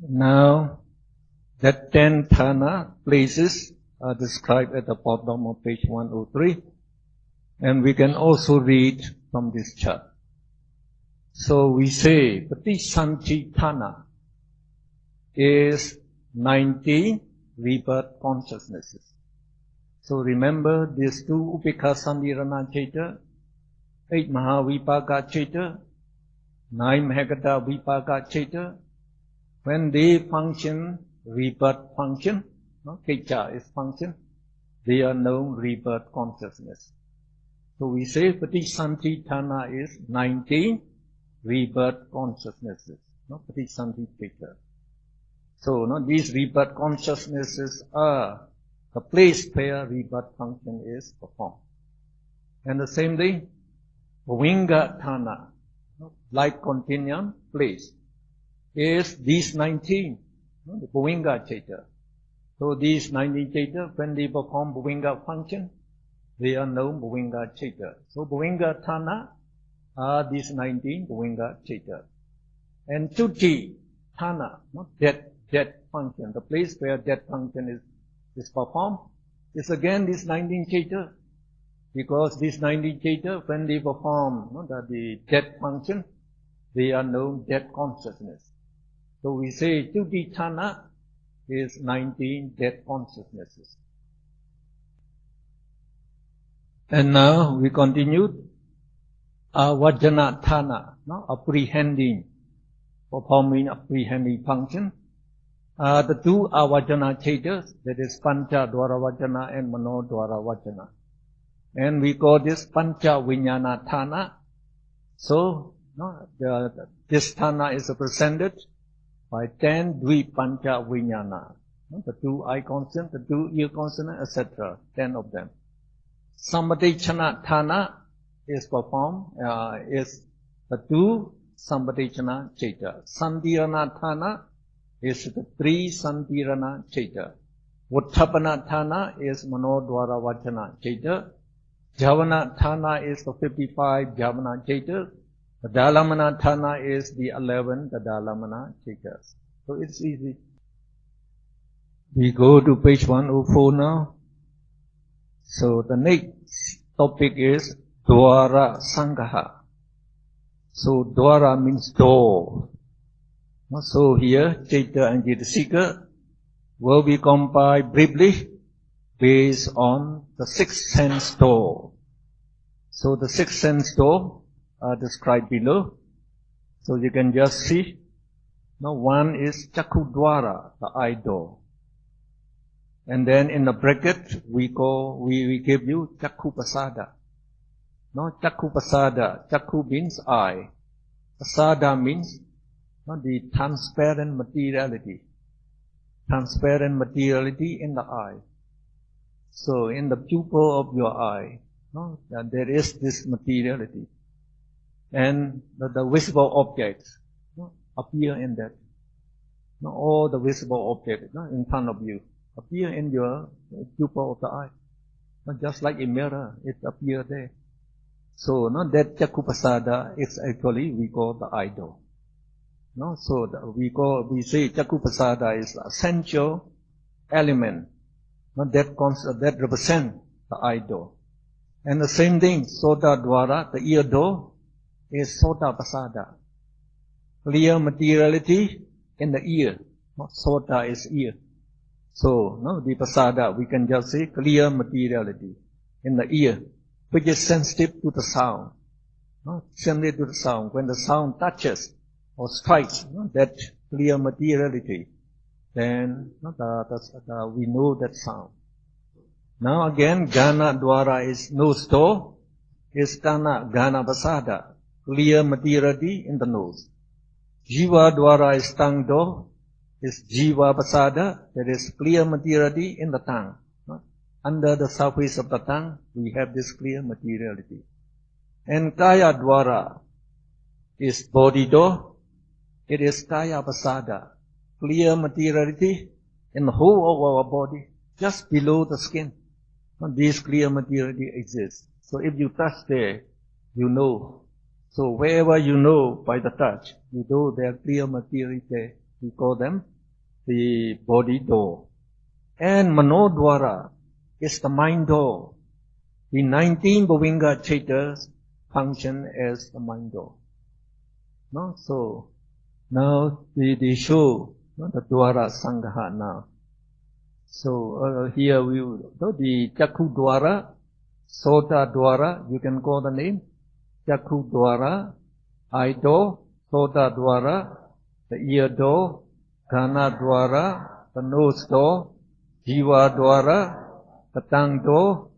Now, that 10 Thana places are described at the bottom of page 103, and we can also read from this chart. So we say Patisanti Thana is 19 rebirth consciousnesses. So remember these 2 Upekha Sandirana Chaita, 8 Mahavipaka Chaita, 9 Mahagata Vipaka Chaita. When they function, rebirth function, Kecha is function, they are known rebirth consciousness. So we say Patisanti Thana is 19 rebirth consciousnesses, Patisanti Chaita. So these rebirth consciousnesses are the place where rebirth function is performed. And the same thing, Bhuvinga Thana, light continuum place, is these 19, the Bhuvinga Chaita. So these 19 Chaita, when they perform Bhuvinga function, they are known Bhuvinga Chaita. So Bhuvinga Thana are these 19 Bhuvinga Chaita. And Chuti Thana, death function, the place where death function is performed, is again this 19 Chaita. Because these 19 Chaita, when they perform the death function, they are known death consciousness. So we say Chuti Thana is 19 death consciousnesses. And now we continue Avajana Thana, apprehending, performing apprehending function. The 2 Avajana Chaitas, that is Pancha Dwara Vajana and Mano Dwara Vajana. And we call this Pancha Vijnana Thana. So, this Thana is represented by 10 Dvi Pancha Vijnana. The 2 eye consonant, the 2 ear consonant, etc. 10 of them. Sampadechana Thana is performed, is the 2 Sampadechana Chaita. Santirana Thana is the 3 Santirana Chaita. Uttapana Thana is Mano Dwara Vajana Chaita. Javana Thana is the 55 Javana Chaitas. The Dalamana Thana is the 11 Dalamana Chaitas. So it's easy. We go to page 104 now. So the next topic is Dwara Sangaha. So Dwara means door. So here Chaita and Jaitasika will be compiled briefly based on the 6th sense door. So the 6th sense door are described below. So you can just see. Now one is Chakku Dwara, the eye door. And then in the bracket we give you Chakku Pasada. No, Chakku Pasada. Chakku means eye. Pasada means the transparent materiality. Transparent materiality in the eye. So in the pupil of your eye, there is this materiality. And the visible objects appear in that. All the visible objects in front of you appear in your pupil of the eye. Just like a mirror, it appears there. So that Chakku Pasada is actually we call the eye door. So we say Chakku Pasada is the essential element that represent the eye door. And the same thing, Sota Dwara, the ear door, is Sota Pasada. Clear materiality in the ear. Sota is ear. So, the Pasada, we can just say clear materiality in the ear, which is sensitive to the sound. Sensitive to the sound. When the sound touches or strikes that clear materiality, then we know that sound. Now again, Gana Dwara is nose door, is Gana Pasada, clear materiality in the nose. Jiva Dwara is tongue door, is Jiva Pasada, that is clear materiality in the tongue. Under the surface of the tongue, we have this clear materiality. And Kaya Dwara is body door, it is Kaya Pasada, clear materiality in the whole of our body, just below the skin. This clear materiality exists. So if you touch there, you know. So wherever you know by the touch, you know there clear materiality there. We call them the body door. And Manodwara is the mind door. The 19 Bhavinga Chaitas function as the mind door. No? So, now they show the Dwara Sangha now. So, here we the Chakhu Dwara, Sota Dwara, you can call the name. Chakhu Dwara, eye door, Sota Dwara, the ear door, Kana Dwara, the nose door, Jiva Dwara, the tongue door,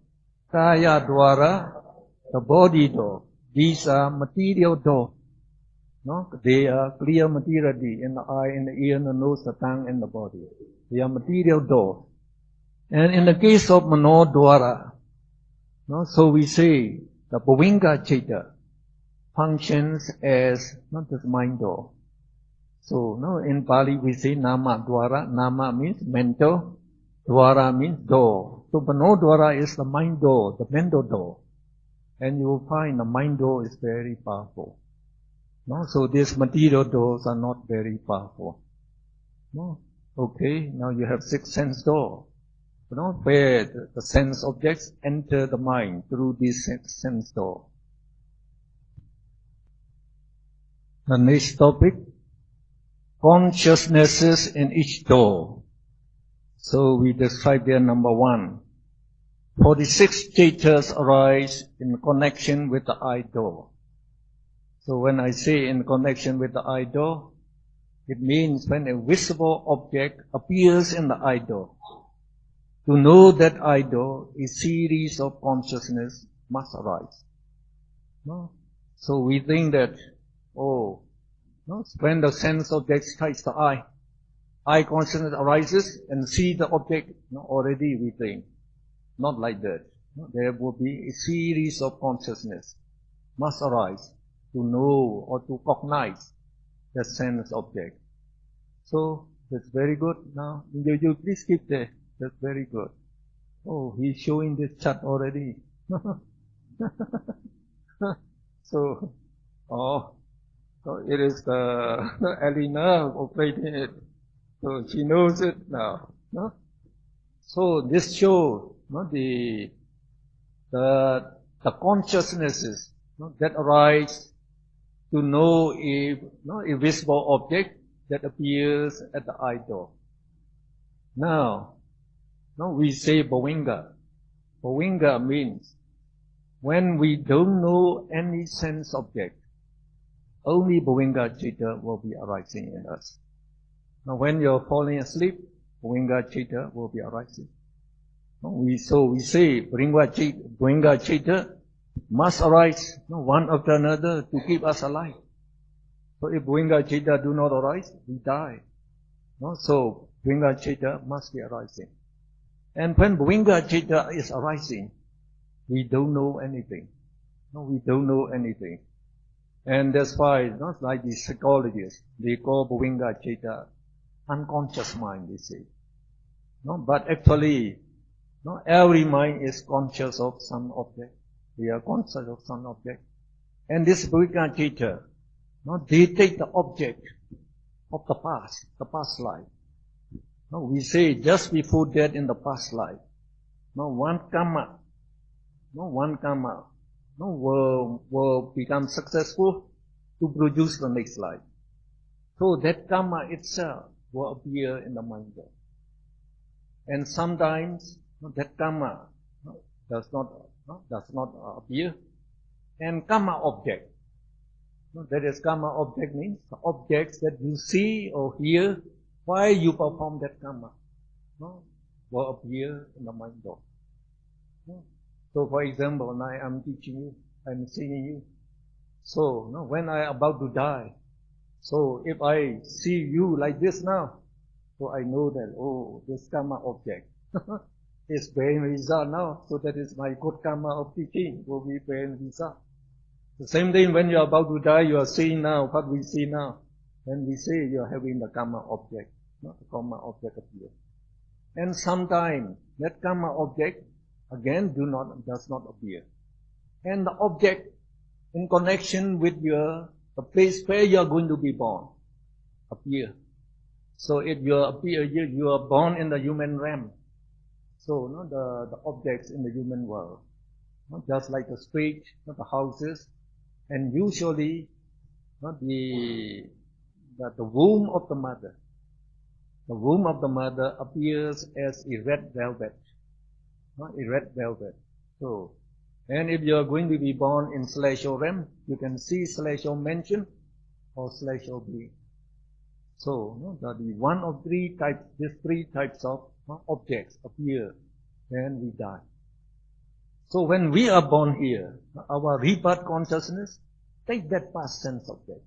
Kaya Dwara, the body door. These are material door. No? They are clear material in the eye, in the ear, in the nose, the tongue, and the body. They are material door. And in the case of Manodwara, no, so we say the Bhavinga Chaita functions as not the mind door. So, no, in Pali we say Nama Dwara. Nama means mental. Dwara means door. So Manodwara is the mind door, the mental door. And you will find the mind door is very powerful. No? So these material doors are not very powerful. No? Okay, now you have 6 sense door. You know, where the sense objects enter the mind through this sense door. The next topic, consciousnesses in each door. So we describe there number 1. 46 chaitas arise in connection with the eye door. So when I say in connection with the eye door, it means when a visible object appears in the eye door. To know that eye door, a series of consciousness must arise. No? So we think that, oh, no? When the sense object strikes the eye consciousness arises and see the object. No? Already we think. Not like that. No? There will be a series of consciousness must arise to know or to cognize the sense object. So that's very good. Now you please keep there. That's very good. Oh, he's showing this chart already. So it is the Elena operating it. So she knows it now. No? So this shows the consciousnesses that arise to know a visible object that appears at the eye door. Now we say Bhavinga. Bhavinga means when we don't know any sense object, only Bhavinga Chitta will be arising in us. Now when you're falling asleep, Bhavinga Chitta will be arising. We say Bhavinga Chitta must arise one after another to keep us alive. So if Bhavinga Chitta do not arise, we die. So Bhavinga Chitta must be arising. And when Bhavinga Chitta is arising, we don't know anything. We don't know anything. And that's why, like the psychologists, they call Bhavinga Chitta unconscious mind, they say. But actually, every mind is conscious of some object. We are conscious of some object. And this Bhavinga Chitta, they take the object of the past life. We say just before death in the past life, one karma will become successful to produce the next life. So that karma itself will appear in the mind. And sometimes that karma does not appear. And karma object. That is, karma object means the objects that you see or hear while you perform that karma will appear in the mind. So for example, when I am teaching you, I am singing you. So when I am about to die, so if I see you like this now, so I know that, oh, this karma object is bearing result now. So that is my good karma of teaching will be bearing result. The same thing when you are about to die, you are seeing now what we see now. When we say you are having the karma object, the karma object appears. And sometimes that karma object again does not appear. And the object in connection with the place where you are going to be born appear. So if you are born in the human realm, so the objects in the human world, just like the street, the houses, and usually the womb of the mother. The womb of the mother appears as a red velvet, a red velvet. So, and if you are going to be born in celestial realm, you can see celestial mansion or celestial being. So, the one of three types, these three types of objects appear when we die. So when we are born here, our rebirth consciousness take that past sense object.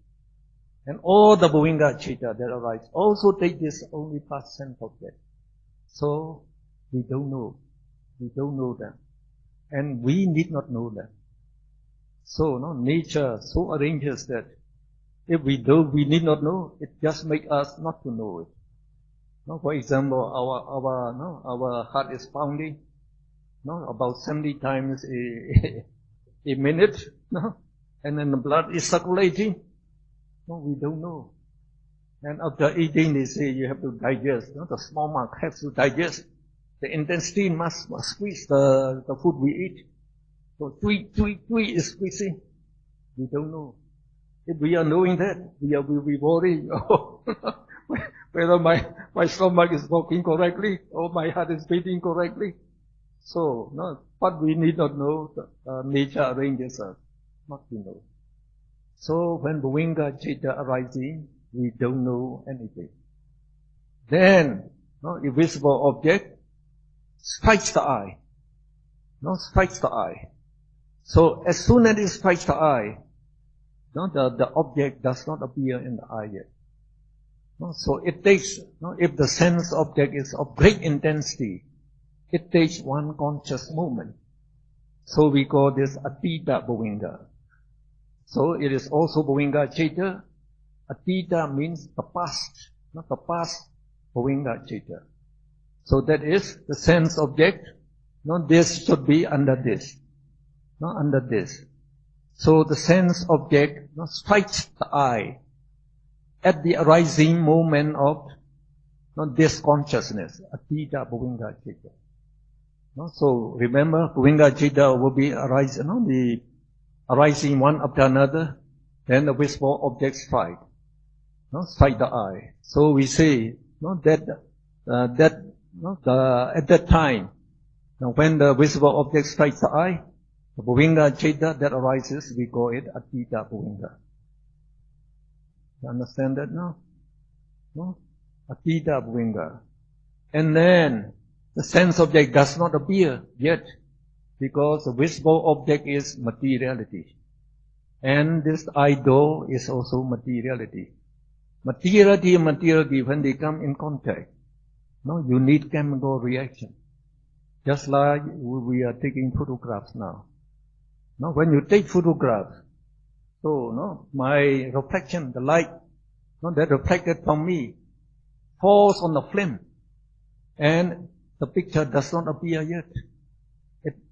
And all the Bhuvinga Chitta that arise also take this only past sense object. So we don't know. We don't know them. And we need not know them. So nature so arranges that if we need not know, it just makes us not to know it. For example, our heart is pounding, about 70 times a minute, and then the blood is circulating. We don't know. And after eating, they say you have to digest. The stomach has to digest. The intestine must squeeze the food we eat. So tui is squeezing. We don't know. If we are knowing that, we will be worried whether my stomach is working correctly or my heart is beating correctly. So, but we need not know. Nature arranges us not to know. So when Bhuvinga Chitta arising, we don't know anything. Then, a visible object strikes the eye. Strikes the eye. So as soon as it strikes the eye, the object does not appear in the eye yet. So it takes, if the sense object is of great intensity, it takes one conscious moment. So we call this Atita Bhuvinga. So it is also Bhuvinga Chitta. Atita means the past, not the past Bhuvinga Chitta. So that is the sense object. This should be under this. Under this. So the sense object strikes the eye at the arising moment of this consciousness, Atita Bhuvinga Chitta. So remember, Bhuvinga Chitta will be arising, the arising one after another, then the visible object strike the eye. So we say at that time, when the visible object strikes the eye, the Bhuvinga Chitta that arises, we call it Atita Bhuvinga. You understand that now? Atita Bhuvinga. And then the sense object does not appear yet, because the visible object is materiality. And this idol is also materiality. Materiality and materiality, when they come in contact, you need chemical reaction. Just like we are taking photographs now. When you take photographs, so my reflection, the light that reflected from me falls on the film, and the picture does not appear yet.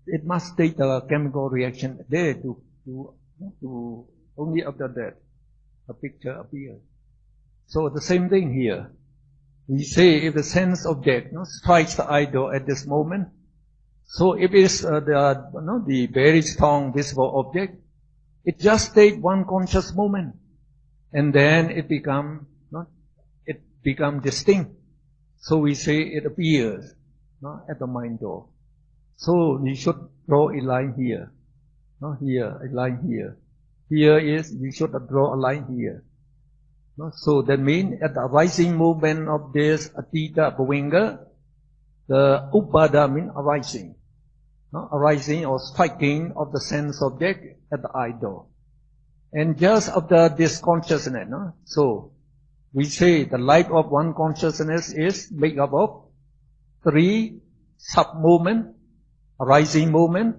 It must take a chemical reaction there to only after that the picture appears. So the same thing here. We say if the sense object strikes the idol at this moment, so if it is the very strong visible object, it just takes one conscious moment, and then it become distinct. So we say it appears at the mind door. So we should draw a line here. Here, a line here. Here is, we should draw a line here. So that means at the arising moment of this Atita Bhuvinga, the Upada means arising. Arising or striking of the sense object at the eye door. And just after this consciousness, so we say the life of one consciousness is made up of three sub-moments: arising moment,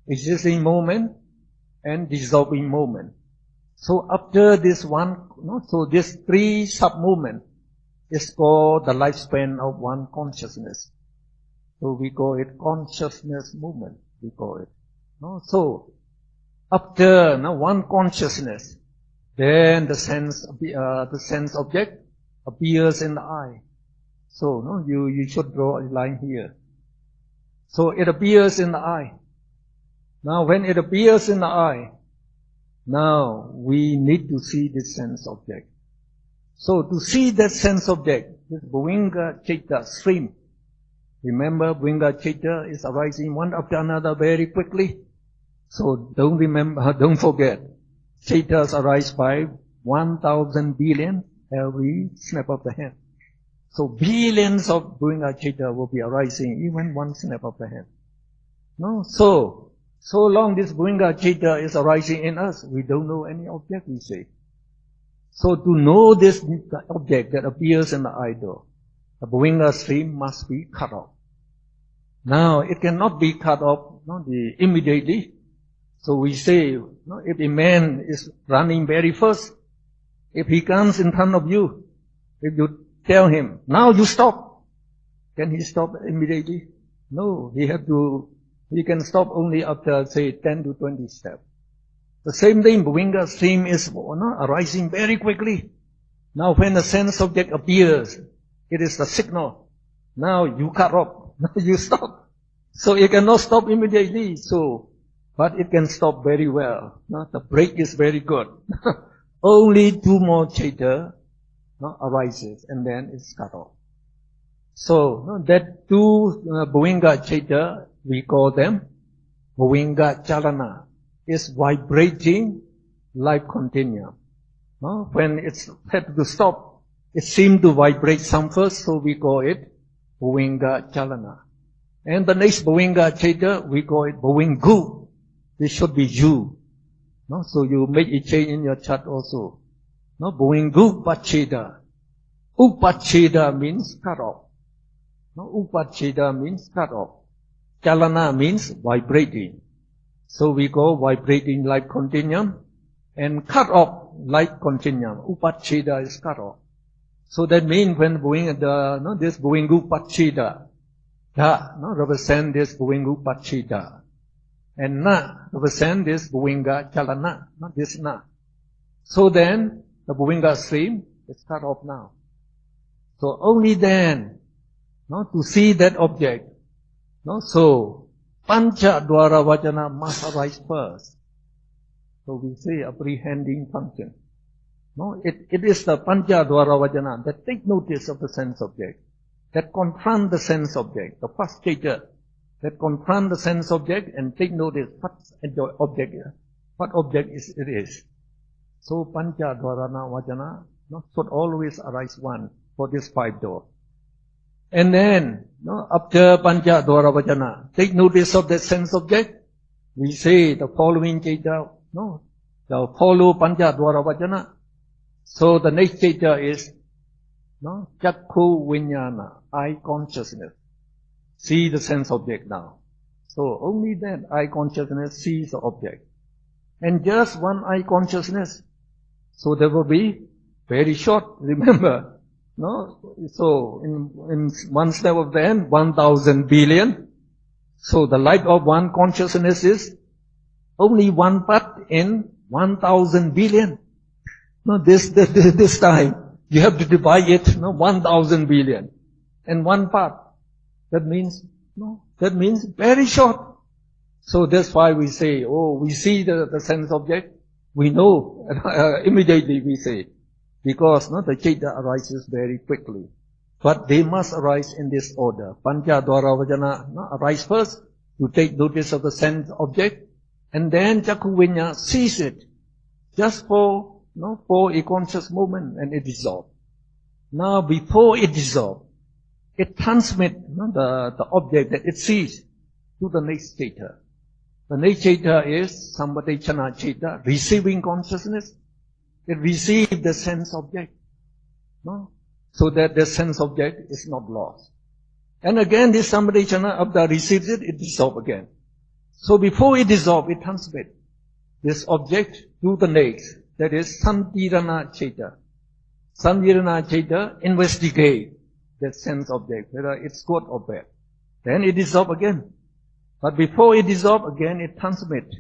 existing moment, and dissolving moment. So after this one, so this three sub-moments is called the lifespan of one consciousness. So we call it consciousness movement, we call it. So after one consciousness, then the sense object appears in the eye. So, no, you should draw a line here. So it appears in the eye. Now when it appears in the eye, now we need to see this sense object. So to see that sense object, this Bhuvinga Chitta stream. Remember, Bhuvinga Chitta is arising one after another very quickly. So don't forget, Chittas arise by 1,000 billion every snap of the hand. So billions of Bhuvinga Chitta will be arising even one snap of the hand. No, so long this Bhuvinga Chitta is arising in us, we don't know any object, we say. So to know this object that appears in the idol, the Bhuvinga stream must be cut off. Now it cannot be cut off immediately. So we say, if a man is running very fast, if he comes in front of you, if you tell him, now you stop, can he stop immediately? No, he can stop only after, say, 10 to 20 steps. The same thing, Bhuvinga stream is arising very quickly. Now when the sense object appears, it is the signal. Now you cut off, now you stop. So it cannot stop immediately, but it can stop very well. The break is very good. Only two more Chitta arises and then it's cut off. So that two Bhuvinga Chitta, we call them Bhuvinga Chalana, is vibrating life continuum. When it's had to stop, it seems to vibrate some first, so we call it Bhuvinga Chalana. And the next Bhuvinga Chitta, we call it Bhuvingu. This should be you. So you make a change in your chart also. Bhuvingu Pacheda. Upacheda means cut off. Upacheda means cut off. Chalana means vibrating. So we call vibrating life continuum and cut off life continuum. Upacheda is cut off. So that means when this Bhuvingu Pacheda, represent this Bhuvingu Pacheda. And Na represent this Bhuvinga Chalana, not this Na. So then, the Bhuvinga stream is cut off now. So only then, to see that object, so Pancha Dwara Vajana must arise first. So we say apprehending function. It is the Pancha Dwara Vajana that take notice of the sense object, that confront the sense object, the first Chitta, that confront the sense object and take notice what object it is. So Pancha Dwarana Vajana should always arise one for this 5 doors. And then, after Pancha Dwara Vajana, take notice of the sense object. We say the following Chitta, follow Pancha Dwara Vajana. So the next Chitta is Chakku Vinyana, eye consciousness. See the sense object now. So only then eye consciousness sees the object. And just one eye consciousness. So there will be very short, remember. So in one step of the end, 1,000 billion. So the light of one consciousness is only one part in 1,000 billion. This time you have to divide it, 1,000 billion and one part. That means very short. So that's why we say, we see the sense object, we know, immediately we say, because the Chitta arises very quickly. But they must arise in this order. Pancha Dwara Vajana arise first to take notice of the sense object, and then Chakku Vinya sees it just for a conscious moment, and it dissolves. Now before it dissolves, it transmits the object that it sees to the next Chitta. The next Chitta is Samvadechana Chitta, receiving consciousness. It receives the sense object, so that the sense object is not lost. And again, this Samvadechana, after it receives it, it dissolves again. So before it dissolves, it transmits this object to the next. That is Santirana Chitta. Santirana Chitta investigate that sense object, whether it's good or bad. Then it dissolves again. But before it dissolves again, it transmits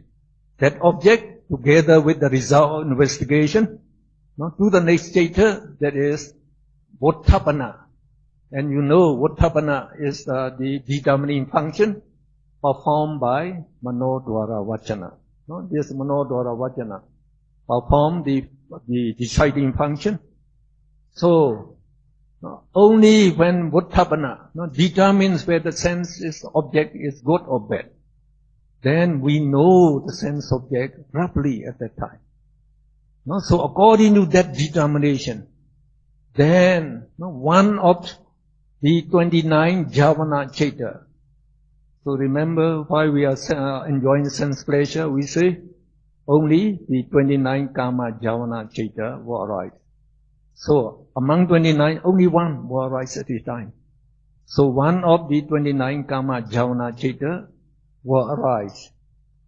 that object together with the result of investigation to the next Chitta, that is Vottapana. And you know Vottapana is the determining function performed by Manodwara Vachana. No? This Manodwara Vachana perform the deciding function. So, only when Vottapana determines whether the sense object is good or bad, then we know the sense object roughly at that time. So according to that determination, then one of the 29 Javana Chaita. So remember why we are enjoying sense pleasure, we say only the 29 Kama Javana Chaita will arise. So among 29, only one will arise at a time. So one of the 29 Kama Javana Chaita will arise.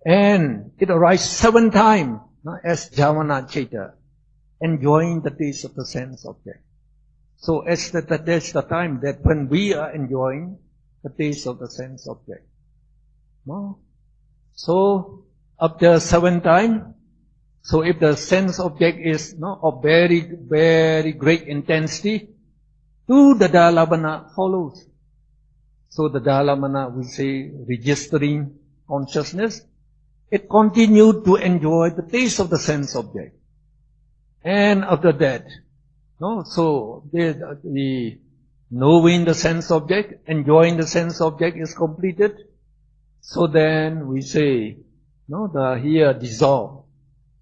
And it arises 7 times as Javana Chaita, enjoying the taste of the sense object. So that's the time that when we are enjoying the taste of the sense object. No? So after 7 times, so if the sense object is of very, very great intensity, 2 the Dalamana follows. So the Dalamana, we say, registering consciousness, it continued to enjoy the taste of the sense object. And after that, so the knowing the sense object, enjoying the sense object is completed. So then we say, here dissolve.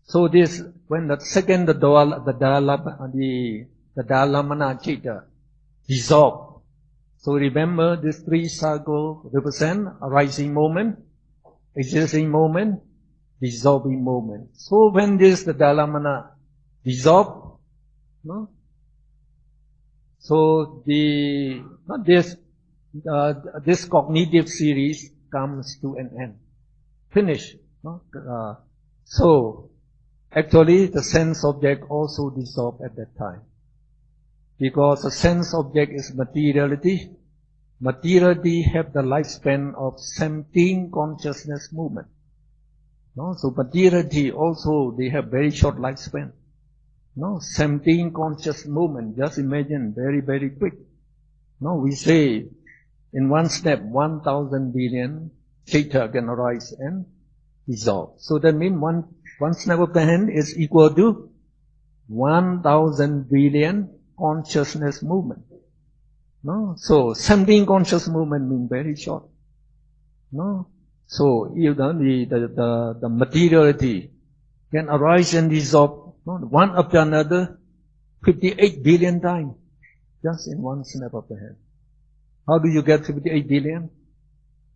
So this, when the second, the Dalamana Chitta dissolve. So remember, these 3 circles represent arising moment, existing moment, dissolving moment. So when this, the Dalamana dissolve, so this cognitive series comes to an end. Finish. So actually the sense object also dissolve at that time. Because the sense object is materiality. Materiality have the lifespan of 17 consciousness movement. So materiality also, they have very short lifespan. 17 conscious movement. Just imagine, very, very quick. We say in one step, 1,000 billion Chaita can arise and dissolve. So that means one snap of the hand is equal to 1,000 billion consciousness movement. So 17 conscious movement means very short. So the materiality can arise and dissolve one after another 58 billion times just in one snap of the hand. How do you get 58 billion?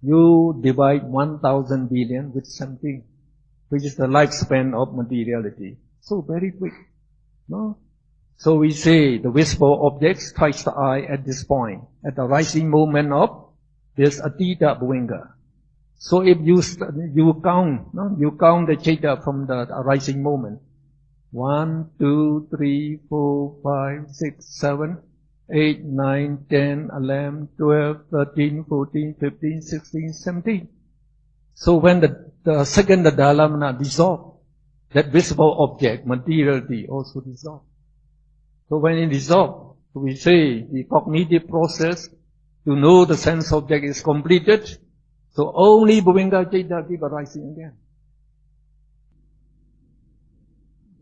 You divide 1,000 billion with 17, which is the lifespan of materiality. So very quick. So we say the visible object strikes the eye at this point, at the rising moment of this Atita Bhuvinga. So if you count the Chaita from the arising moment. 1, 2, 3, 4, 5, 6, 7, 8, 9, 10, 11, 12, 13, 14, 15, 16, 17. So when the second the Dalamana dissolve, that visible object, materiality, also dissolve. So when it dissolve, we say the cognitive process to know the sense object is completed. So only Bhuvinga Chaita keep arising again.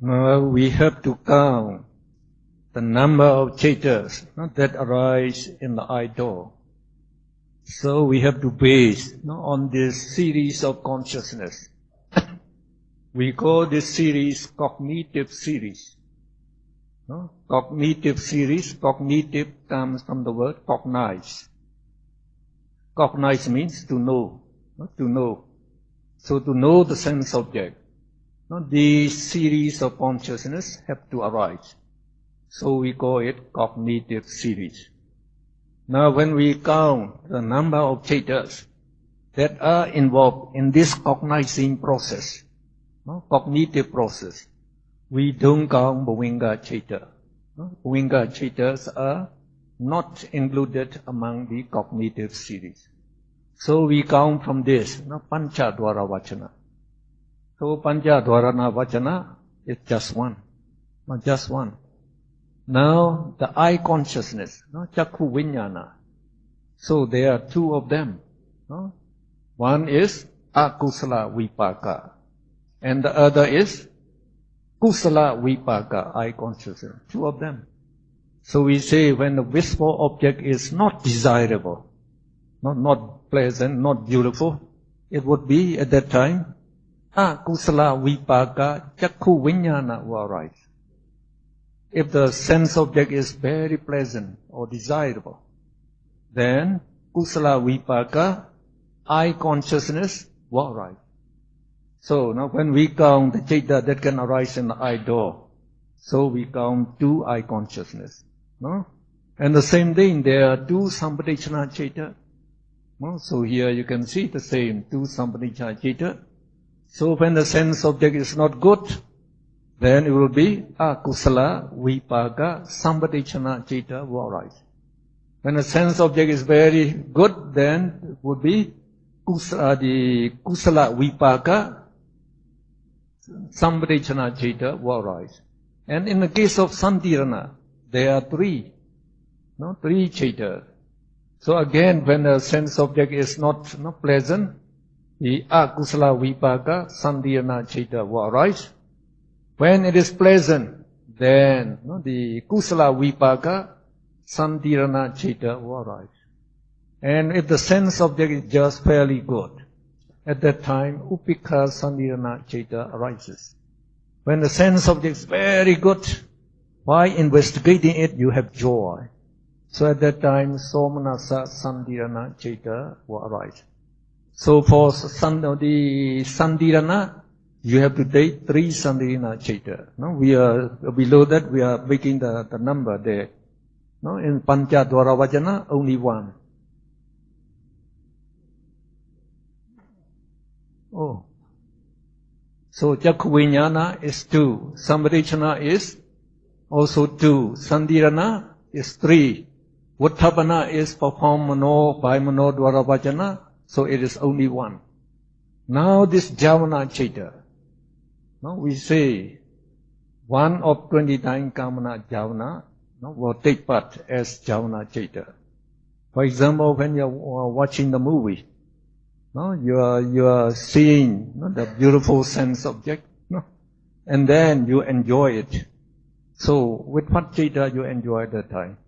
Now we have to count the number of Chaitas that arise in the idol. So we have to base on this series of consciousness. We call this series cognitive series. Cognitive series. Cognitive comes from the word cognize. Cognize means to know. To know. So to know the sense object. These series of consciousness have to arise. So we call it cognitive series. Now when we count the number of Chaitas that are involved in this cognizing process, cognitive process, we don't count Bhuvinga Chaita. Bhuvinga Chaitas are not included among the cognitive series. So we count from this, Pancha Dwara Vachana. So Pancha Dwarana Vachana is just one. Just one. Now the eye consciousness, no? Chakku Vijnana. So there are two of them. No? One is akusala vipaka, and the other is kusala vipaka, eye consciousness. Two of them. So we say when the visible object is not desirable, not pleasant, not beautiful, it would be at that time akusala vipaka chakku vijnana will arise. If the sense object is very pleasant or desirable, then kusala vipaka, eye consciousness will arise. So now when we count the citta that can arise in the eye door, so we count two eye consciousness. No? And the same thing, there are two sampadechana citta. No? So here you can see the same, two sampadechana citta. So when the sense object is not good, then it will be akusala vipaka sampadechana citta will arise. When the sense object is very good, then it would be the kusala vipaka sampadechana citta will arise. And in the case of santirana, there are three citta. So again, when the sense object is not pleasant, the akusala vipaka santirana citta will arise. When it is pleasant, then the kusala vipaka santirana citta will arise. And if the sense object is just fairly good, at that time upekha santirana citta arises. When the sense object is very good, by investigating it you have joy. So at that time somanasa santirana citta will arise. So for the santirana, you have to take three santirana citta. No, we are below that. We are making the number there. No, in Pancha Dwara Vajana, only one. Oh, so Chakku Vijnana is two. Sampadechana is also two. Santirana is three. Uttapana is performed by Mano Dwara Vajana, so it is only one. Now this Javana citta. No, we say one of 29 Kamana Javana will take part as Javana citta. For example, when you are watching the movie, you are seeing the beautiful sense object, and then you enjoy it. So with what citta you enjoy at that time?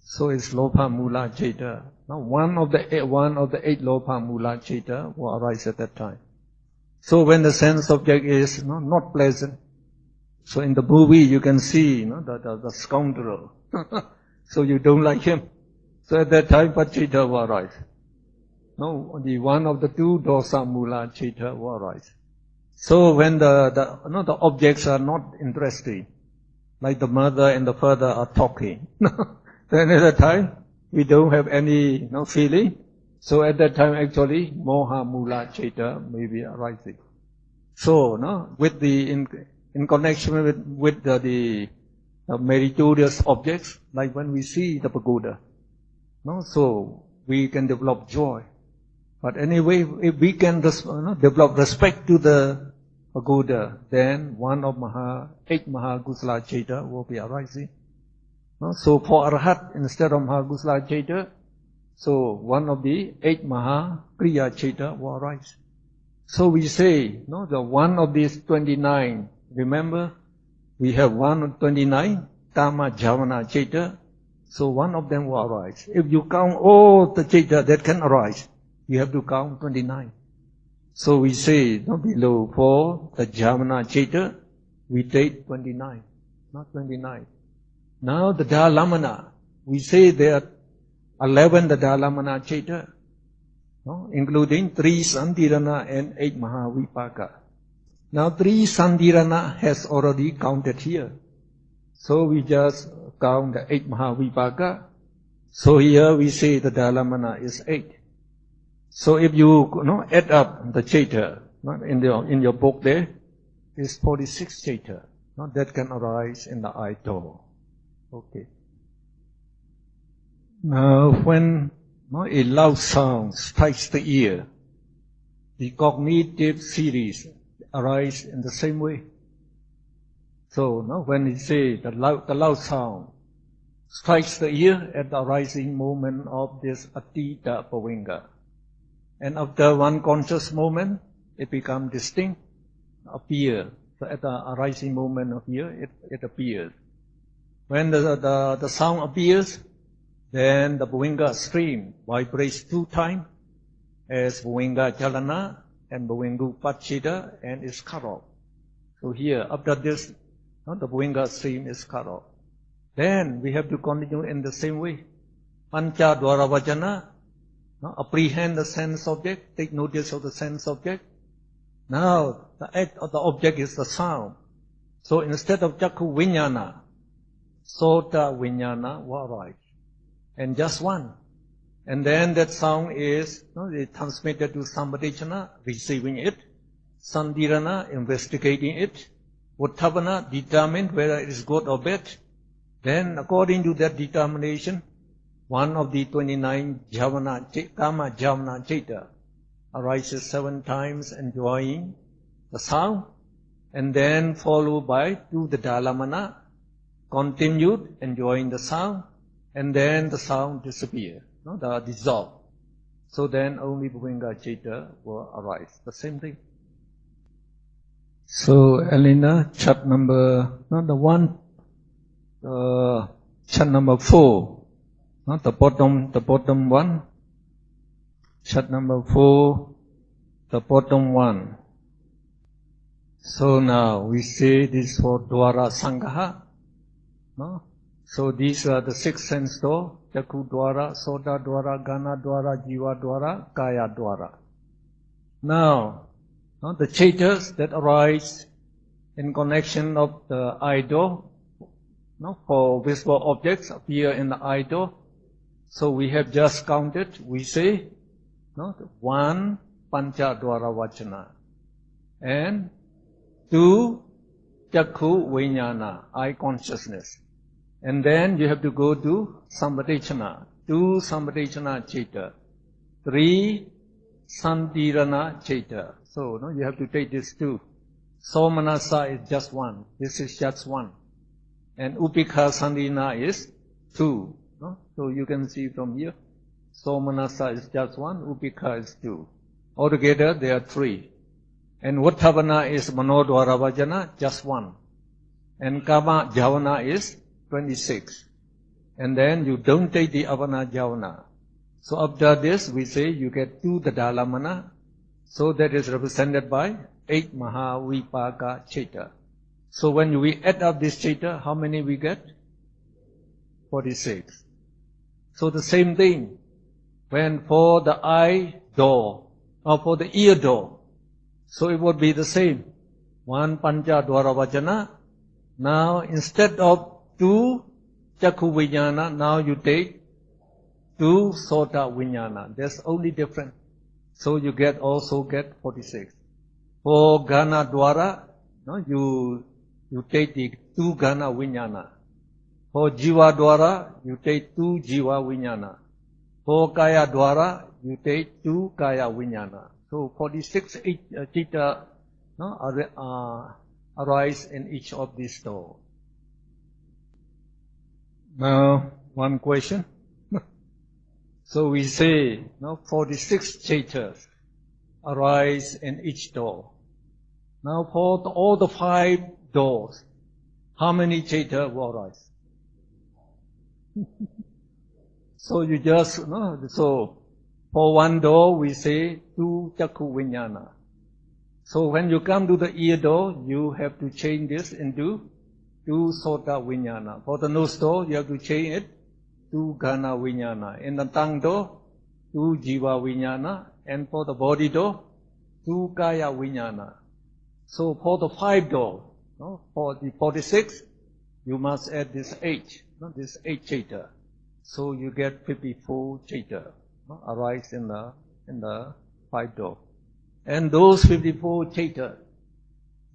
So it's Lopa Mula citta. One of the eight Lopa Mula citta will arise at that time. So when the sense object is not pleasant, so in the movie you can see the scoundrel. So you don't like him. So at that time what citta will arise? No, the one of the two dosa mula citta will arise. So when the objects are not interesting, like the mother and the father are talking, then at that time we don't have any feeling. So at that time actually moha mula citta may be arising. So with the in connection with the meritorious objects, like when we see the pagoda, so we can develop joy. But anyway, if we can develop respect to the pagoda, then one of eight Mahakusala citta will be arising. So for Arhat, instead of Mahakusala citta, so one of the eight Mahakriya citta will arise. So we say, the one of these 29, remember, we have 129 Kama Javana citta, so one of them will arise. If you count all the citta that can arise, you have to count 29. So we say, below for the Javana citta, we take 29, not 29. Now the Dhalamana, we say there are 11 the Dhalamana citta, including 3 Santirana and 8 Mahavipaka. Now 3 Santirana has already counted here. So we just count the 8 Mahavipaka. So here we say the Dhalamana is 8. So if you add up the citta in your book there, is 46 citta that can arise in the eye door. Okay. Now when a loud sound strikes the ear, the cognitive series arise in the same way. So, no, when we say the loud sound strikes the ear at the arising moment of this Atita Pavinga. And after one conscious moment, it becomes distinct, appear. So at the arising moment of ear, it appears. When the sound appears, then the Pavinga stream vibrates 2 times as Pavinga Jalana and Pavinga Pachita and is cut off. So here, after this, the Pavinga stream is cut off. Then we have to continue in the same way. Pancha Dwara Vajana, apprehend the sense object, take notice of the sense object. Now, the act of the object is the sound. So instead of Chakku Vinyana, Sota Vinyana will arise. And just one. And then that sound is transmitted to Sampadechana, receiving it. Sandirana, investigating it. Uttavana, determine whether it is good or bad. Then, according to that determination, one of the 29 Kama Javana Cheta arises 7 times enjoying the sound, and then followed by 2 the Dalamana, continued enjoying the sound, and then the sound disappears, the dissolve. So then only Pavinga Cheta will arise. The same thing. So, Elena, chat number, chat number 4, the bottom one. Chat number 4, the bottom one. So now we say this for Dwara Sangaha. No? So these are the 6 sense door: Chakku Dwara, Sota Dwara, Gana Dwara, Jiva Dwara, Kaya Dwara. Now, the chetas that arise in connection of the eye door, for visible objects appear in the eye door. So we have just counted, we say, 1 Pancha Dwara Vachana, and 2 Chakku Vijnana, eye consciousness. And then you have to go to Sampadechana, 2 Sampadechana Cheta, 3 Sandirana Cheta. So you have to take these 2. Somanasa is just 1. This is just 1. And Upikha Sandina is 2. So you can see from here, Somanasa is just 1, Upikha is 2. Altogether there are 3. And Uttavana is Manodwara Vajana, just 1. And Kama Javana is 26. And then you don't take the Avana Javana. So after this we say you get 2 the Dalamana. So that is represented by 8 Mahavipaka Cheta. So when we add up this Cheta, how many we get? 46. So the same thing, when for the eye door, or for the ear door, so it would be the same. 1 Pancha Dwara Vajana. Now instead of 2 Chakku Vijnana, now you take 2 Sota Vijnana. That's only different. So you also get 46. For Gana Dwara, you take the 2 Gana Vijnana. For Jiva Dwara, you take 2 Jiva Vijnana. For Kaya Dwara, you take 2 Kaya Vijnana. So 46 Chitta arise in each of these doors. Now, one question. So we say, 46 Chaitas arise in each door. Now for all the 5 doors, how many Chaita will arise? So you just, so for one door we say 2 Chakku Vijnana. So when you come to the ear door, you have to change this into 2 Sota Vijnana. For the nose door, you have to change it 2 Gana Vijnana. In the tongue door, 2 Jiva Vijnana. And for the body door, 2 Kaya Vijnana. So for the 5 door, for the 46, you must add this 8, this 8 Chaita. So you get 54 Chaita arise in the 5 door. And those 54 Chaita,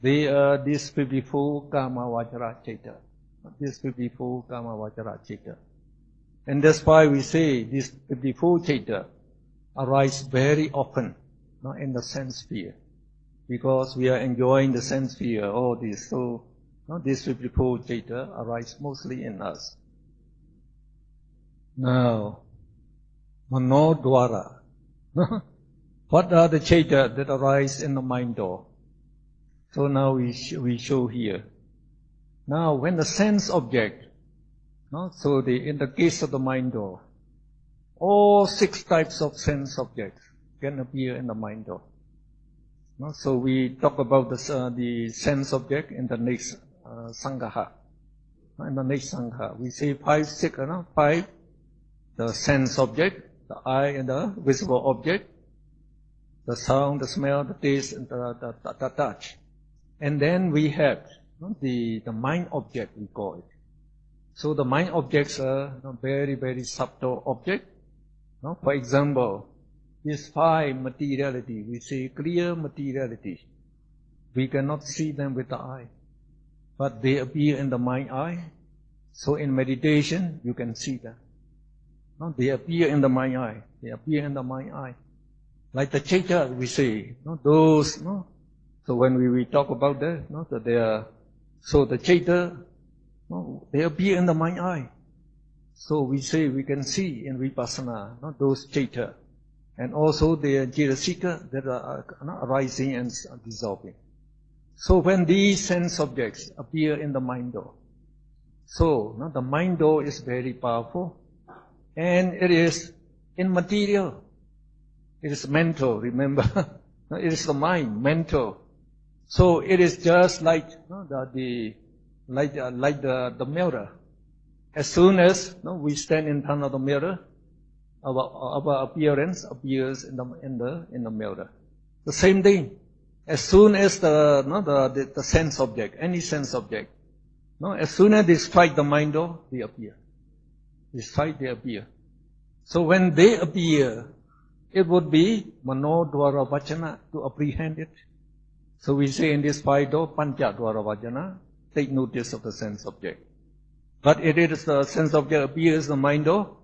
they are these 54 Kama Vajra Chaita. These 54 Kama Vajra Chaita. And that's why we say these 54 Chaita arise very often in the sense sphere. Because we are enjoying the sense sphere, all this. So No, these 54 chaita arise mostly in us. Now, manodwara. What are the chaita that arise in the mind door? So now we show here. Now, when the sense object, no, so in the case of the mind door, all 6 types of sense objects can appear in the mind door. No, so we talk about the sense object in the next Sangha. In the next Sangha, we say 5, 5, the sense object, the eye and the visible object, the sound, the smell, the taste, and the touch. And then we have the mind object, we call it. So the mind objects are very, very subtle objects. For example, these 5 materiality, we say clear materiality. We cannot see them with the eye, but they appear in the mind eye. So in meditation, you can see them. They appear in the mind eye. They appear in the mind eye. Like the chaita, we say, those, so when we talk about that, so they are, so the chaita, they appear in the mind eye. So we say we can see in vipassana, those chaita. And also the jirasika that are arising and dissolving. So when these sense objects appear in the mind door, so the mind door is very powerful, and it is immaterial. It is mental, remember? It is the mind, mental. So it is just like the mirror. As soon as we stand in front of the mirror, our appearance appears in the mirror. The same thing. As soon as the sense object, any sense object, as soon as they strike the mind door, they appear. They strike, they appear. So when they appear, it would be manodwara vajana to apprehend it. So we say in this 5 door, panchadwara vajana, take notice of the sense object. But it is the sense object appears in the mind door.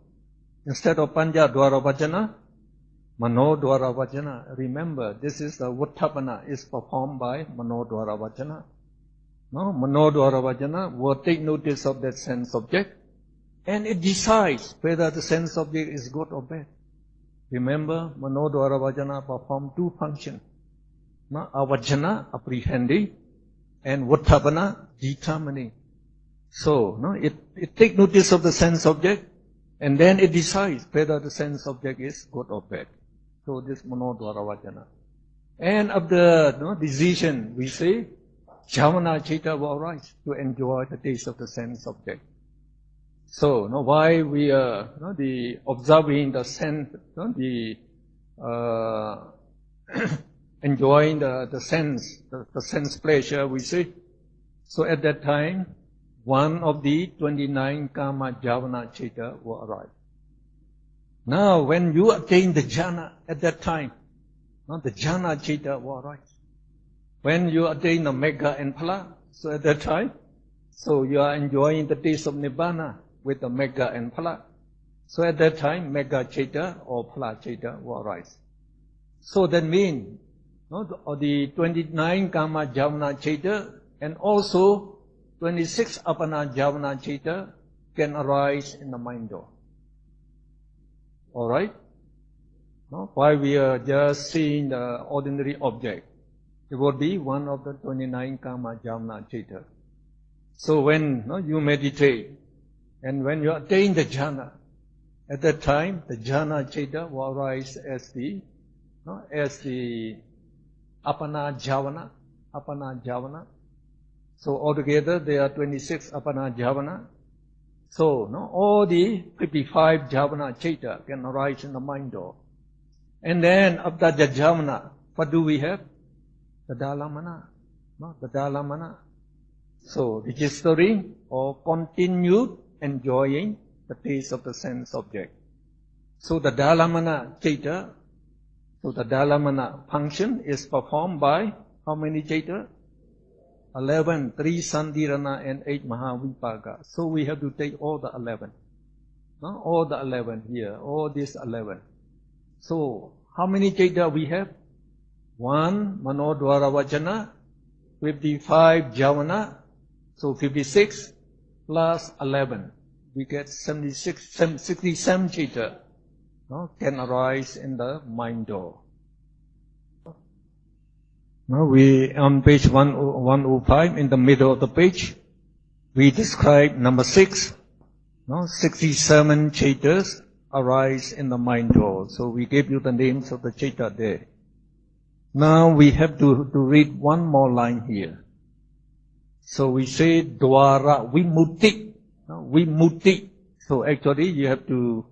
Instead of panchadwara vajana, manodwara vajana. Remember, this is the Uttapana is performed by manodwara vajana. No, manodwara vajana will take notice of that sense object, and it decides whether the sense object is good or bad. Remember, manodwara vajana perform 2 functions. Avajana, apprehending, and Uttapana, determining. So, it takes notice of the sense object, and then it decides whether the sense object is good or bad. So this manodwara vajana. And of the decision, we say, Javana Chaita will arise to enjoy the taste of the sense object. So, why we are observing the sense, enjoying the sense pleasure, we say. So at that time, one of the 29 karma Javana Chaita will arise. Now, when you attain the jhana at that time, the jhana Chaita will arise. When you attain the Megha and Phala, so at that time, so you are enjoying the taste of Nibbana with the Megha and Phala. So at that time, Megha Chaita or Phala Chaita will arise. So that means, the 29 karma Javana Chaita and also 26 apana Javana Chaita can arise in the mind door. Alright? While we are just seeing the ordinary object, it would be one of the 29 karma Javana Chaita. So when you meditate, and when you attain the jhana, at that time, the jhana Chaita will arise as the apana Javana. So altogether there are 26 apana Javana. So all the 55 Javana Chaita can arise in the mind door. And then after the Javana, what do we have? The Dalamana. The Dalamana. So registering or continued enjoying the taste of the sense object. So the Dalamana Chaita, so the Dalamana function is performed by how many Chaita? 11, 3 Sandhirana and 8 Mahavipaka. So we have to take all the 11. All the 11 here, all these 11. So how many Chaita we have? 1 Manodwara Vajana, 55 Javana, So 56 plus 11, we get 67 chaita, no, can arise in the mind door. Now we, on page 105, in the middle of the page, we describe number 6, no, 67 chaitas arise in the mind door. So we gave you the names of the chaita there. Now we have to read one more line here. So we say dwara vimutti. Vimutti. So actually you have to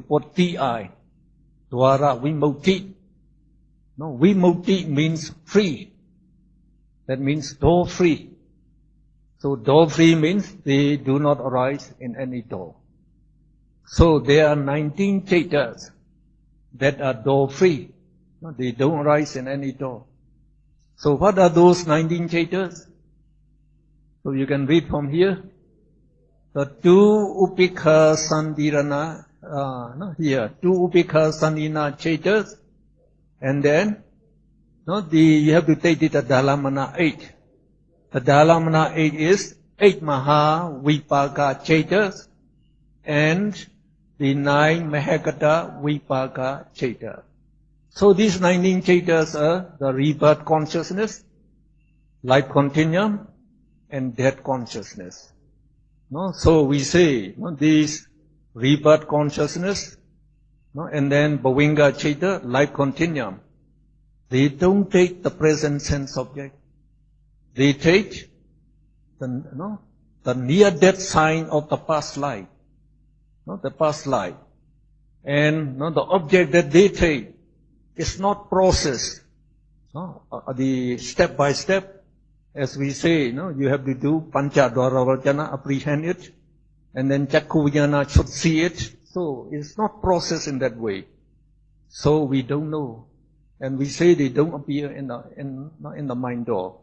put ti. Dwara vimutti. No, vimutti means free. That means door free. So door free means they do not arise in any door. So there are 19 chaitas that are door free. No, they don't arise in any door. So what are those 19 chaitas? So you can read from here. The 2 upikha sandirana, two upikha sandina chaitas. And then, you have to take it the Dhalamana 8. The Dhalamana 8 is 8 Maha Vipaka chaitas and the 9 Mahakata Vipaka chaitas. So these 19 chaitas are the rebirth consciousness, life continuum, and death consciousness. No? So we say these rebirth consciousness, and then Bhavinga chaita, life continuum. They don't take the present sense object. They take the near-death sign of the past life, the past life, and the object that they take is not processed. The step by step, as we say, you have to do pancha dvaravajana, apprehend it, and then chakku vijnana should see it. So it's not processed in that way. So we don't know, and we say they don't appear in the mind door.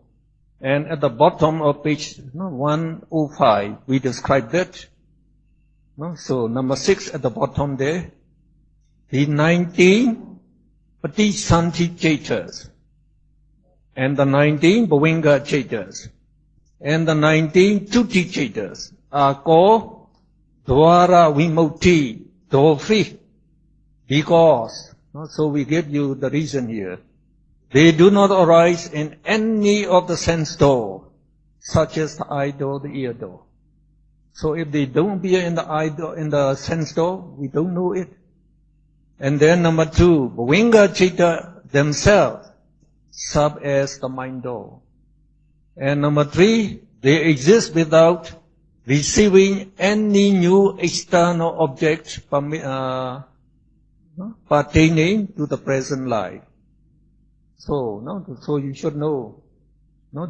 And at the bottom of page 105, we describe that. So number 6 at the bottom there, the 19 Patisanti chaitas, and the 19 Bhavinga chaitas, and the 19 Tuti chaitas are called Dwara Vimutti, door free, because, so we give you the reason here, they do not arise in any of the sense door, such as the eye door, the ear door. So if they don't appear in the eye door, in the sense door, we don't know it. And then number 2, Bhavinga chaita themselves serve as the mind door. And number 3, they exist without receiving any new external object pertaining to the present life. So, so you should know,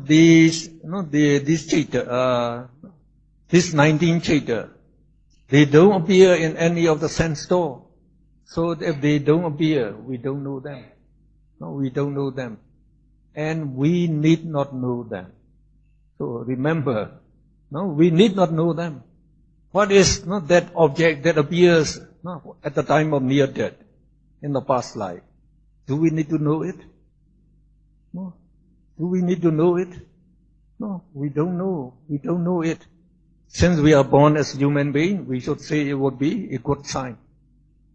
these chaita, these 19 chaita, they don't appear in any of the sense door. So if they don't appear, we don't know them. We don't know them. And we need not know them. So remember, we need not know them. What is that object that appears at the time of near death in the past life? Do we need to know it? No. Do we need to know it? No, we don't know. We don't know it. Since we are born as human beings, we should say it would be a good sign.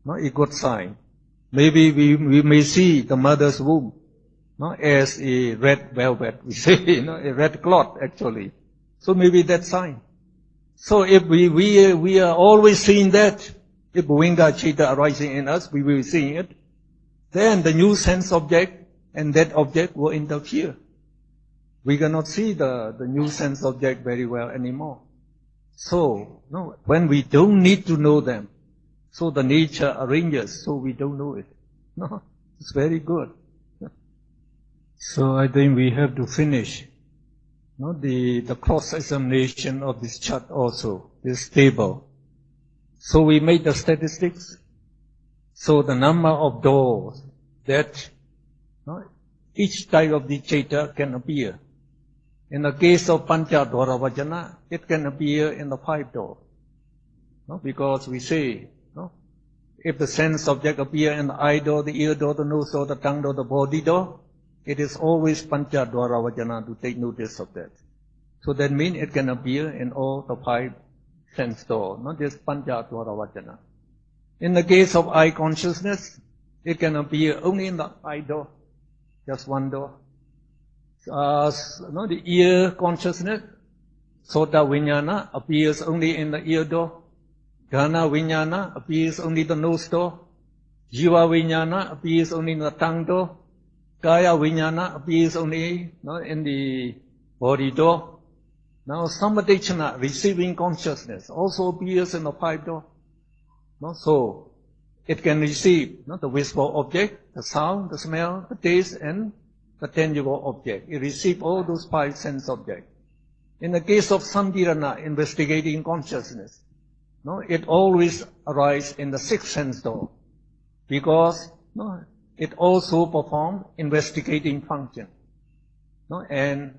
A good sign. Maybe we may see the mother's womb as a red velvet. We say, a red cloth actually. So maybe that's sign. So if we are always seeing that, if Bhavinga chaita arising in us, we will be seeing it, then the new sense object and that object will interfere. We cannot see the new sense object very well anymore. So, when we don't need to know them, so the nature arranges, so we don't know it. No, it's very good. So I think we have to finish the cross-examination of this chart also, this table. So we made the statistics. So the number of doors that each type of the chaita can appear. In the case of Pancha Dvaravajana, it can appear in the 5 doors. Because we say, if the sense object appear in the eye door, the ear door, the nose door, the tongue door, the body door, it is always Pancha Dvaravajana to take notice of that. So that means it can appear in all the 5 sense doors, not just Panja Dwara Vajana. In the case of eye consciousness, it can appear only in the eye door, just one door. The ear consciousness, Sota Vijnana, appears only in the ear door. Ghana Vijnana appears only in the nose door. Jiva Vijnana appears only in the tongue door. Kaya Vijnana appears only in the body door. Now Samadhichana, receiving consciousness, also appears in the 5 door. So it can receive the visible object, the sound, the smell, the taste, and the tangible object. It receives all those 5 sense objects. In the case of Sandirana, investigating consciousness, it always arises in the 6th sense door, because it also performs investigating function. And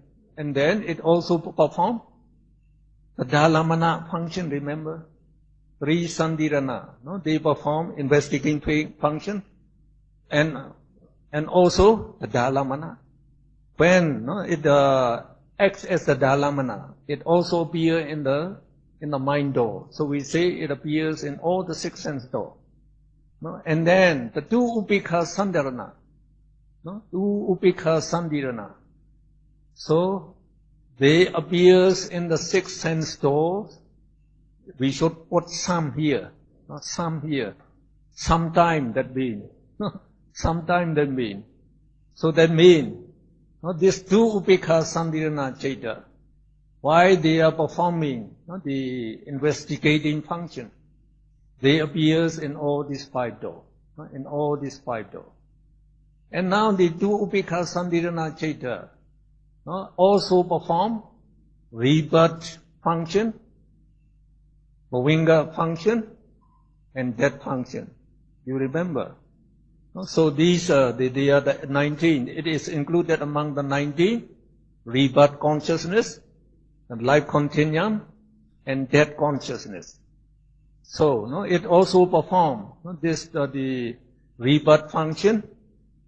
then it also performs the Dalamana function, remember? 3 Sandirana, they perform investigating function and also the Dalamana. When it acts as the Dalamana, it also appears in the mind door. So we say it appears in all the 6 sense doors. And then the 2 Upekha Sandirana, 2 Upekha Sandirana. So they appears in the 6 sense doors. We should put some here, not some here. Sometime that means. Sometime that means. So that means these 2 Upekha Sandirana Chaita, why they are performing the investigating function, they appears in all these 5 doors. In all these 5 doors. And now the 2 Upekha Sandirana Chaita also perform rebirth function, Bhavinga function, and death function. You remember? So these they are the 19. It is included among the 19 rebirth consciousness, life continuum, and death consciousness. So it also performs the rebirth function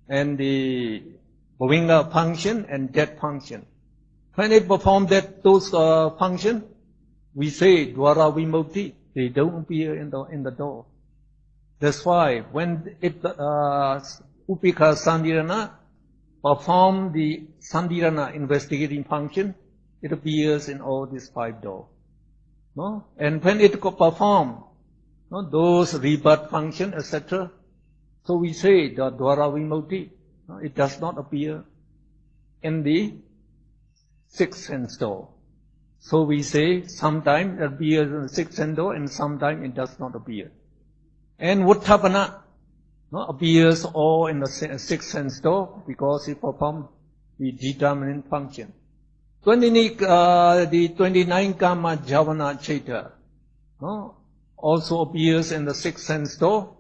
and the Bhavinga function and death function. When it performs those functions, we say Dwara Vimukti, they don't appear in the door. That's why when it Upekha Sandirana perform the Sandirana investigating function, it appears in all these 5 doors. And when it perform those rebirth function, etc., so we say the Dwara Vimukti, it does not appear in the 6th sense door. So we say sometimes it appears in the 6th sense door and sometimes it does not appear. And Vuttapana appears all in the 6th sense door because it performs the determinant function. The 29 Kama Javana Chaita also appears in the 6th sense door,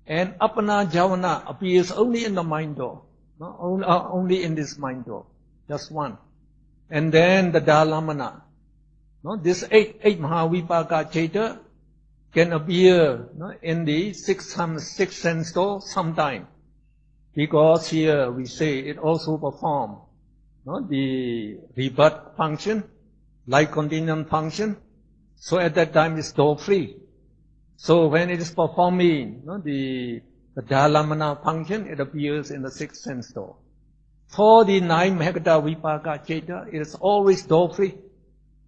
and Apana Javana appears only in the mind door, only in this mind door, just one. And then the Dalamana, this 8 Mahavipaka Chaita can appear in the 6th sense door sometime, because here we say it also performs the rebirth function, life continuum function. So at that time it's door free. So when it is performing the Dalamana function, it appears in the 6th sense door. For the 9 Mahagata Vipaka Chaita, it is always door free,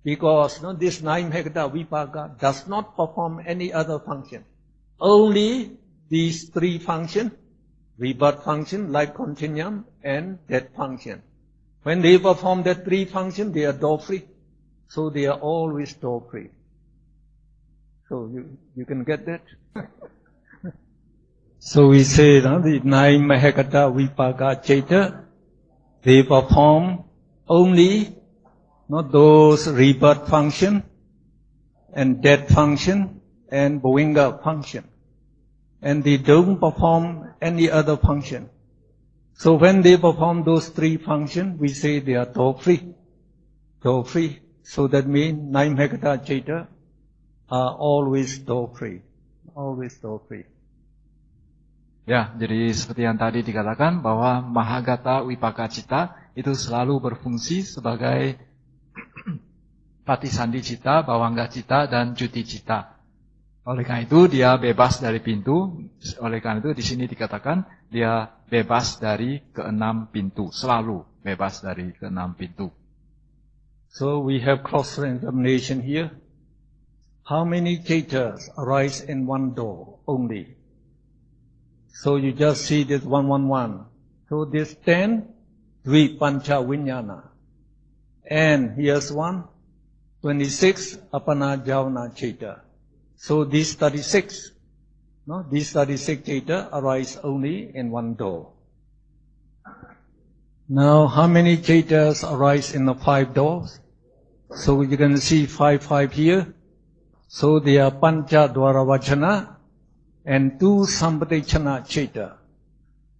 because this 9 Mahagata Vipaka does not perform any other function. Only these 3 functions, rebirth function, life continuum, and death function. When they perform that 3 functions, they are door free. So they are always door free. So you can get that? So we say the 9 Mahagata Vipaka Chaita, they perform only those rebirth function and death function and Bhavinga function. And they don't perform any other function. So when they perform those 3 functions, we say they are door free. Door free. So that means 9 Mahagata Chaita are always door free. Always door free. Ya, jadi seperti yang tadi dikatakan bahwa Mahagata Vipaka Citta itu selalu berfungsi sebagai Patisandi cita, bawangga cita, dan cuti cita. Oleh karena itu dia bebas dari pintu. Oleh karena itu di sini dikatakan dia bebas dari keenam pintu. Selalu bebas dari keenam pintu. So we have cross-examination here. How many cetas arise in one door only? So you just see this 111. So this 10, Dvi Pancha Vinyana. And here's one, 26, Apana Javana Ceta. So these 36, these 36 ceta arise only in one door. Now, how many cetas arise in the 5 doors? So you can see 5 here. So they are Pancha Dvaravachana and 2 Sampatichana ceta.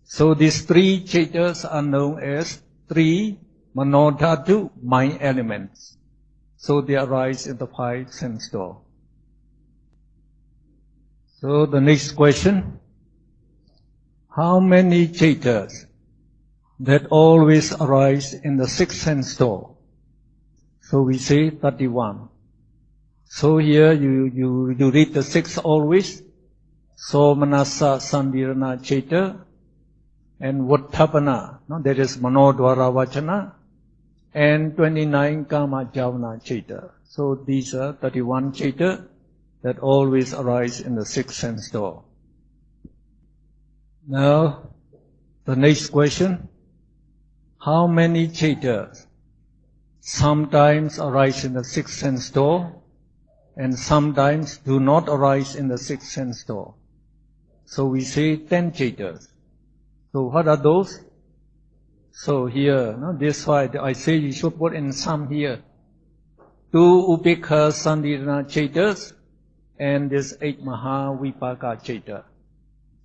So these 3 cetas are known as 3 Manodhatu mind elements. So they arise in the 5 sense door. So the next question, how many cetas that always arise in the 6th sense door? So we say 31. So here you read the 6 always. So Manasa Sandirana Ceta and Vattapana, that is Manodvara Vachana, and 29 Kama Javana Ceta. So these are 31 Ceta that always arise in the 6th sense door. Now, the next question, how many cetas sometimes arise in the 6th sense door and sometimes do not arise in the 6th sense door? So we say 10 cetas. So what are those? So here, this why I say you should put in sum here. 2 Upekha Sandirana cetas and this 8 Mahavipaka ceta.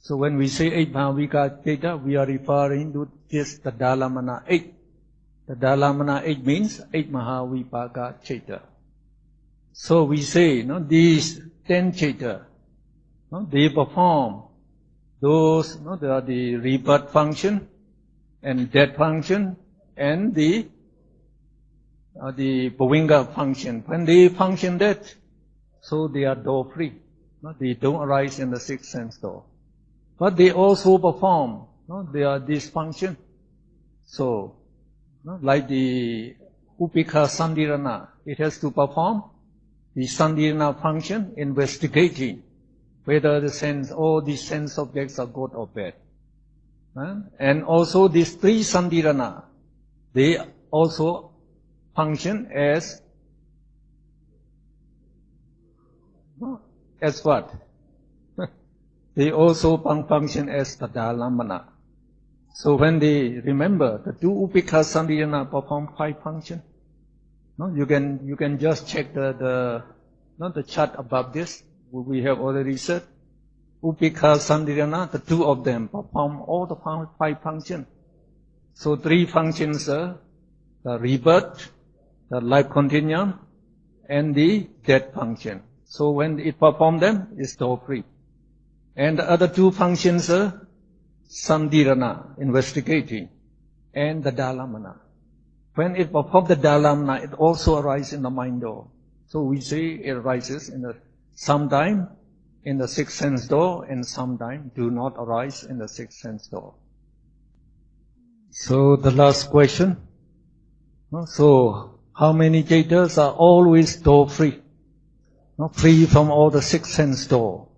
So when we say 8 Mahavipaka ceta, we are referring to this Tadalamana 8. Tadalamana 8 means 8 Mahavipaka ceta. So we say, these 10 ceta, they perform those, they are the rebirth function and death function and the Bhavinga function. When they function that, so they are door free. They don't arise in the 6th sense door. But they also perform, they are this function. So, like the Upekha Sandirana, it has to perform the Sandirana function, investigating whether the sense, all these sense objects are good or bad. And also these 3 Sandirana, they also function as what? They also function as Tadalamana. So when they remember, the 2 Upekha Sandirana perform 5 functions. You can just check the chart above this. We have already said Upekha Sandirana, the 2 of them perform all the 5 functions. So 3 functions are the rebirth, the life continuum, and the death function. So when it performs them, it's door free. And the other 2 functions are Sandirana, investigating, and the Dalamana. When it performs the Dalamana, it also arises in the mind door. So we say it arises sometime in the 6th sense door and sometime do not arise in the 6th sense door. So the last question. So how many cetas are always door free? Free from all the 6th sense door.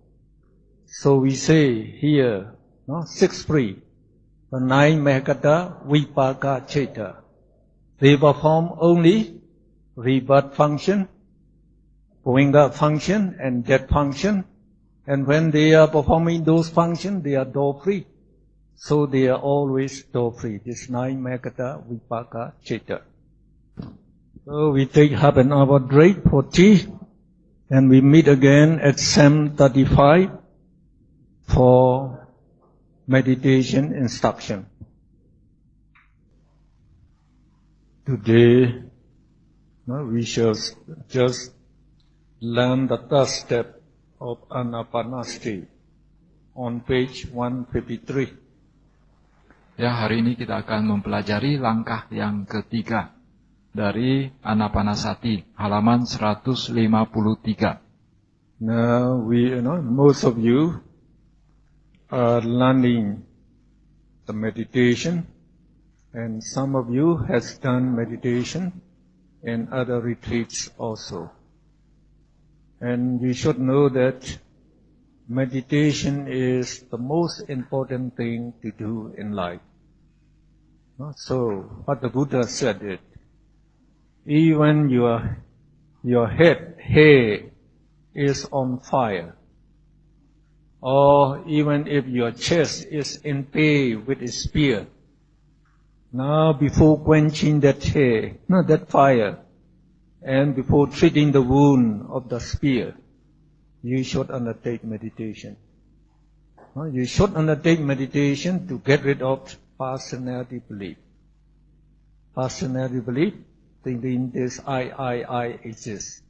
So we say here, 6 free. The 9 Mahakata Vipaka Ceta. They perform only rebirth function, Bhavinga function, and death function. And when they are performing those functions, they are door free. So they are always door free. This 9 Mahakata Vipaka Ceta. So we take half an hour break for tea. And we meet again at 7:35 for meditation instruction. Today, we shall just learn the 3rd step of Anapanasati on page 153. Ya, hari ini kita akan mempelajari langkah yang ketiga dari Anapanasati, halaman 153. Now most of you are learning the meditation, and some of you has done meditation and other retreats also. And you should know that meditation is the most important thing to do in life. So, what the Buddha said it, even your hair is on fire, or even if your chest is in pain with a spear, now before quenching that hair, that fire, and before treating the wound of the spear, you should undertake meditation. You should undertake meditation to get rid of personality belief. Personality belief, thinking this I exists.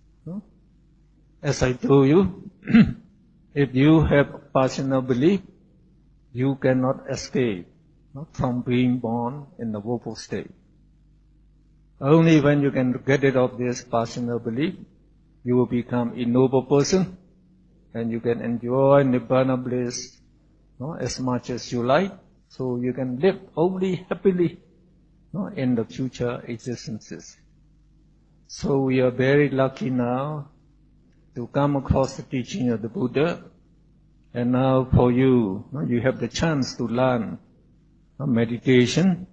As I told you, if you have personal belief, you cannot escape from being born in the woeful state. Only when you can get rid of this personal belief, you will become a noble person, and you can enjoy Nibbana bliss as much as you like, so you can live only happily in the future existences. So we are very lucky now to come across the teaching of the Buddha, and now for you, you have the chance to learn meditation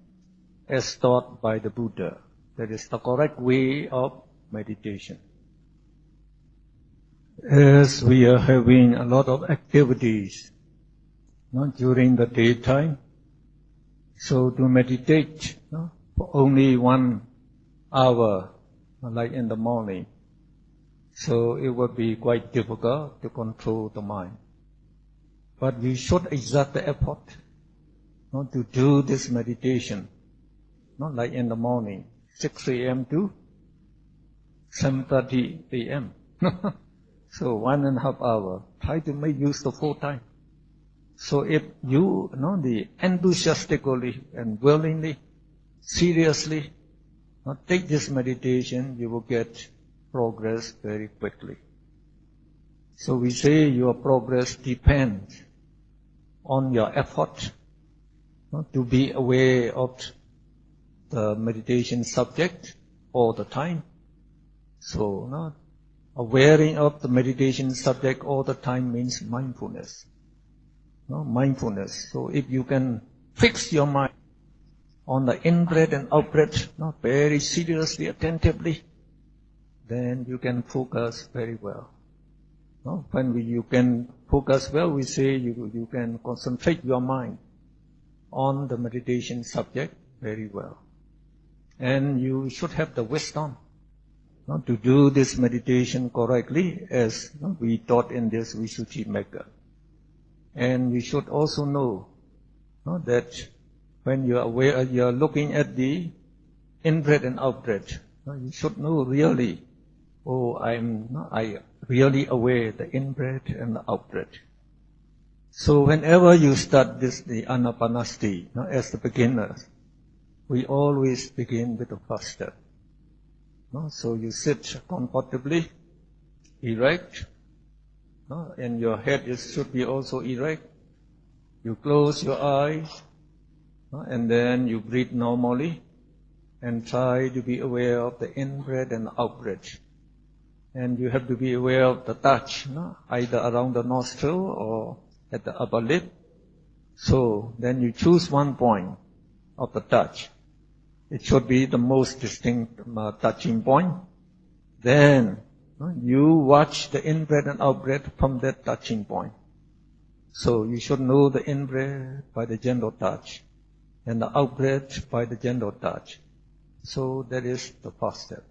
as taught by the Buddha. That is the correct way of meditation. As we are having a lot of activities during the daytime, so to meditate for only 1 hour, like in the morning, so it would be quite difficult to control the mind. But we should exert the effort to do this meditation, like in the morning, 6 a.m. to 7:30 a.m. So 1.5 hours. Try to make use the full time. So if you enthusiastically and willingly, seriously take this meditation, you will get progress very quickly. So we say your progress depends on your effort to be aware of the meditation subject all the time. So awareing of the meditation subject all the time means mindfulness. Mindfulness. So if you can fix your mind on the in-breath and out-breath very seriously, attentively, then you can focus very well. When you can focus well, we say you can concentrate your mind on the meditation subject very well. And you should have the wisdom to do this meditation correctly, as we taught in this Visuddhimagga. And you should also know that when you are aware, you are looking at the in-breath and out-breath, you should know really, I really aware the in-breath and the out-breath. So whenever you start the Anapanasati, as the beginners, we always begin with the first step. So you sit comfortably, erect, and your head should be also erect. You close your eyes, and then you breathe normally, and try to be aware of the in-breath and the out-breath. And you have to be aware of the touch, either around the nostril or at the upper lip. So then you choose one point of the touch. It should be the most distinct touching point. Then you watch the in-breath and out-breath from that touching point. So you should know the in-breath by the gentle touch, and the out-breath by the gentle touch. So that is the first step.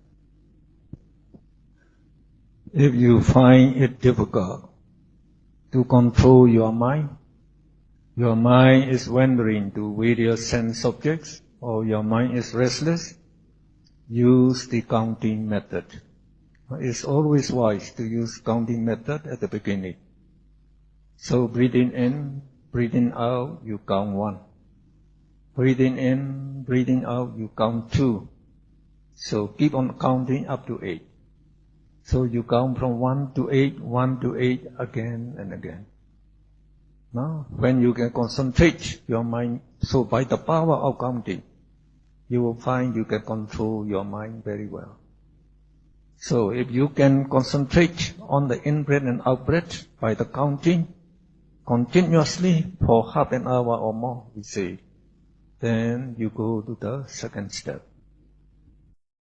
If you find it difficult to control your mind is wandering to various sense objects, or your mind is restless, use the counting method. It's always wise to use counting method at the beginning. So breathing in, breathing out, you count 1. Breathing in, breathing out, you count 2. So keep on counting up to 8. So you count from 1 to 8, 1 to 8 again and again. Now, when you can concentrate your mind, so by the power of counting, you will find you can control your mind very well. So if you can concentrate on the in-breath and out-breath by the counting, continuously for half an hour or more, we say, then you go to the second step.